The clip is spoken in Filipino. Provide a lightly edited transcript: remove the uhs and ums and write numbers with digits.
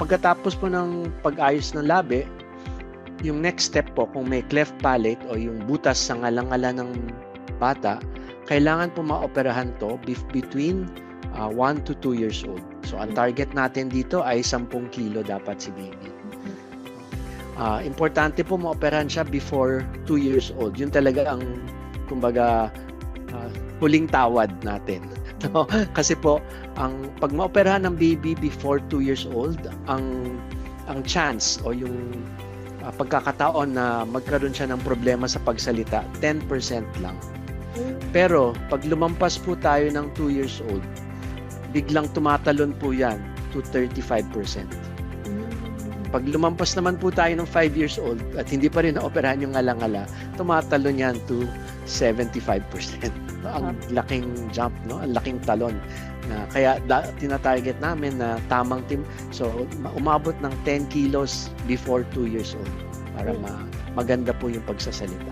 pagkatapos po ng pag-ayos ng labi, yung next step po, kung may cleft palate o yung butas sa ngalangala ng bata, kailangan po maoperahan to between 1 to 2 years old. So, ang target natin dito ay 10 kilo dapat si baby. Importante po maoperahan siya before 2 years old. Yun talaga ang, kumbaga, huling tawad natin. No? Kasi po, pag maoperahan ng baby before 2 years old, ang chance o yung pagkakataon na magkaroon siya ng problema sa pagsalita, 10% lang. Pero pag lumampas po tayo ng 2 years old, biglang tumatalon po yan to 35%. Pag lumampas naman po tayo ng 5 years old at hindi pa rin naoperahan yung ngalangala, tumatalon yan to 75%. Ang laking jump, no? Ang laking talon. Kaya tinatarget namin na tamang team. So, umabot ng 10 kilos before 2 years old para maganda po yung pagsasalita.